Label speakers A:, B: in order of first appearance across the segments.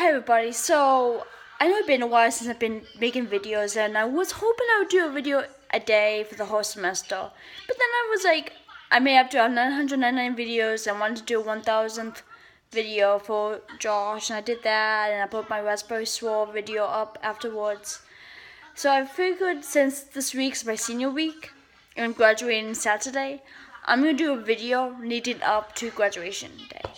A: Hi everybody, so I know it's been a while since I've been making videos and I was hoping I would do a video a day for the whole semester. But then I was like, I made up to 999 videos and wanted to do a 1000th video for Josh and I did that and I put my Raspberry Swirl video up afterwards. So I figured since this week's my senior week and I'm graduating Saturday, I'm going to do a video leading up to graduation day.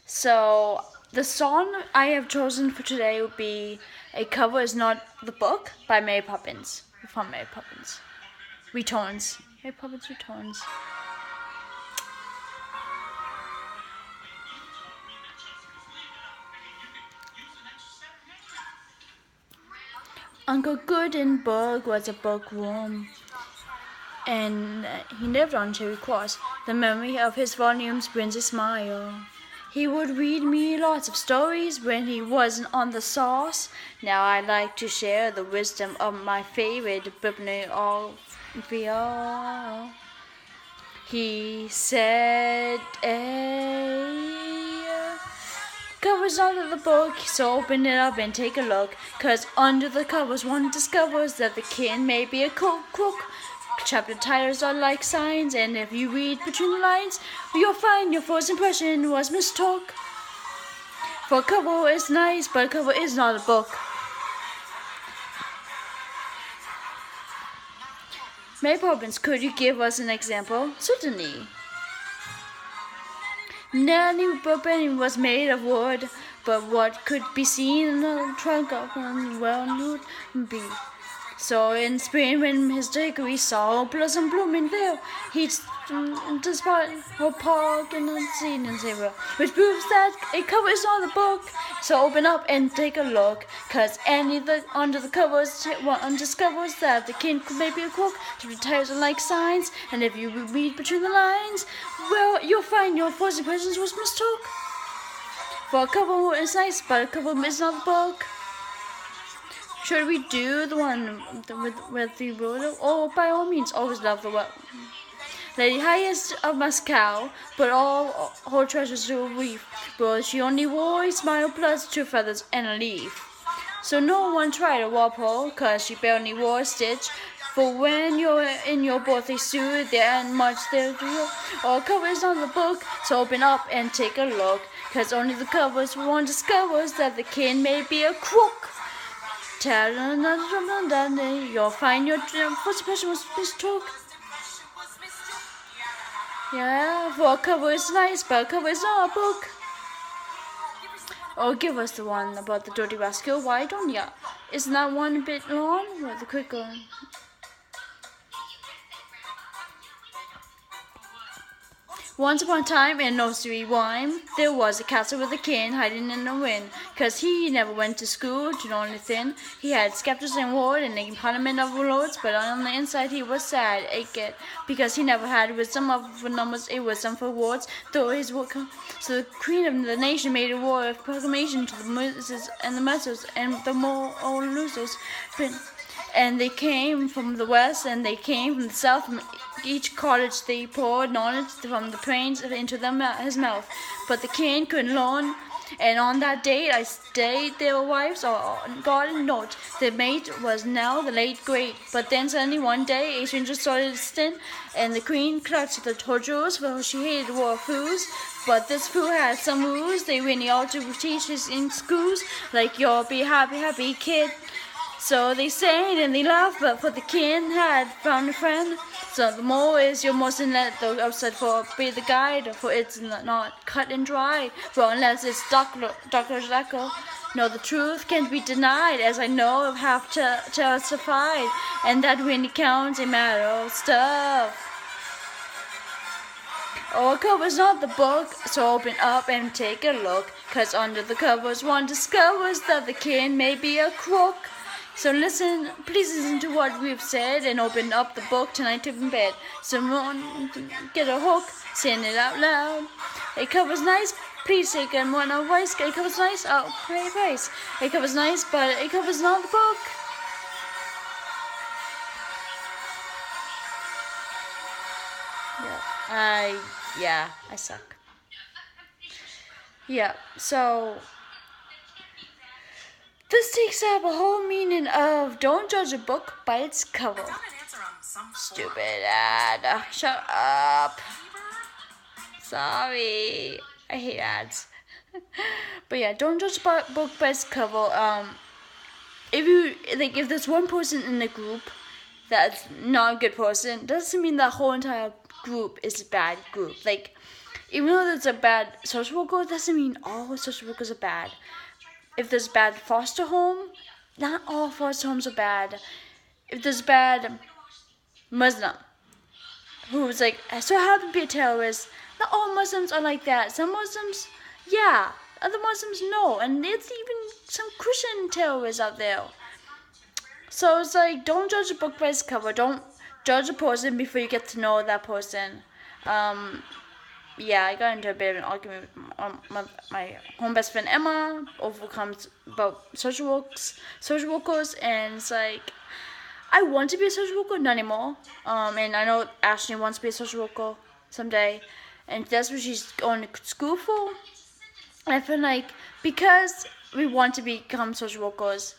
A: So the song I have chosen for today would be A Cover Is Not the Book by Mary Poppins. From Mary Poppins. Returns. Mary Poppins Returns. Uncle Gutenberg was a bookworm, and he lived on Cherry Cross. The memory of his volumes brings a smile. He would read me lots of stories when he wasn't on the sauce. Now I like to share the wisdom of my favorite bibliography. He said, covers under the book, so open it up and take a look. 'Cause under the covers one discovers that the king may be a crook. Chapter titles are like signs, and if you read between the lines, you'll find your first impression was mistook. For a cover is nice, but a cover is not a book. Mary Poppins, could you give us an example? Certainly. Nanny Burbank was made of wood, but what could be seen in the trunk of one well-known bee? So in spring, when his hickory saw blossom blooming there, he'd despite her park and unseen and say, well, which proves that a cover is not a book. So open up and take a look, 'cause under the covers one discovers that the king may be a crook. The titles are like signs, and if you read between the lines, well, you'll find your first impressions was mistook. For a cover is nice, but a cover is not a book. Should we do the one with the ruler? Oh, by all means, always love the one. Lady Highest of Moscow, but all her treasures to a reef. But she only wore a smile plus 2 feathers and a leaf. So no one tried a Walpole, 'cause she barely wore a stitch. For when you're in your birthday suit, there ain't much there to do. Or covers on the book, so open up and take a look. 'Cause only the covers one discovers that the king may be a crook. You'll find your first impression was mistook. Yeah, for a cover is nice, but a cover is not a book. Oh, give us the one about the dirty rascal. Why don't ya? Isn't that one a bit long? Well, the quick one. Once upon a time in nursery rhyme, there was a castle with a king hiding in the wind. 'Cause he never went to school to know anything. He had scepters and ward and a parliament of lords, but on the inside he was sad, aching, because he never had wisdom of numbers, a wisdom for words, though his work. So the queen of the nation made a war of proclamation to the muses and the messers and the more old losers. And they came from the west and they came from the south. From each cottage they poured knowledge from the plains into his mouth. But the king couldn't learn. And on that date I stayed their wives or garden note. The mate was now the late great. But then suddenly one day a stranger started to stint, and the queen clutched the tortures, for she hated war fools. But this fool had some rules they really ought to teach his in schools, like you'll be happy kid. So they sang and they laughed, but for the king had found a friend. So the more is you mustn't let the outside for be the guide, for it's not cut and dry. For unless it's Dr. Jekyll, no, the truth can't be denied, as I know of have testified, and that really counts a matter of stuff. Oh, a cover's not the book, so open up and take a look, 'cause under the covers one discovers that the king may be a crook. So please listen to what we've said and open up the book tonight to bed. Someone get a hook, saying it out loud. A cover's nice, please take in one advice. A cover's nice, oh, pay price. A cover's nice, but a cover's not the book. Yeah, I suck. Yeah, so This takes up a whole meaning of don't judge a book by its cover. Stupid ad. Shut up. Sorry. I hate ads. But yeah, don't judge a book by its cover. If there's one person in the group that's not a good person, doesn't mean the whole entire group is a bad group. Like, even though there's a bad social worker, doesn't mean all social workers are bad. If there's bad foster home, not all foster homes are bad. If there's bad Muslim who's like so happen to be a terrorist, not all Muslims are like that. Some Muslims, yeah. Other Muslims, no. And there's even some Christian terrorists out there. So it's like, don't judge a book by its cover. Don't judge a person before you get to know that person. Yeah, I got into a bit of an argument with my home best friend Emma overcomes about social workers, and it's like, I want to be a social worker, not anymore. And I know Ashley wants to be a social worker someday, and that's what she's going to school for. And I feel like because we want to become social workers,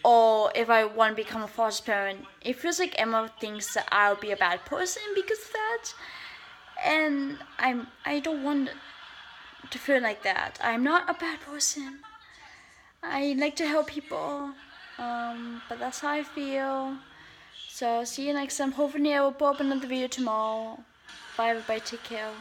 A: or if I want to become a foster parent, it feels like Emma thinks that I'll be a bad person because of that. And I don't want to feel like that. I'm not a bad person. I like to help people, but that's how I feel. So see you next time. Hopefully I will put up another video tomorrow. Bye everybody, take care.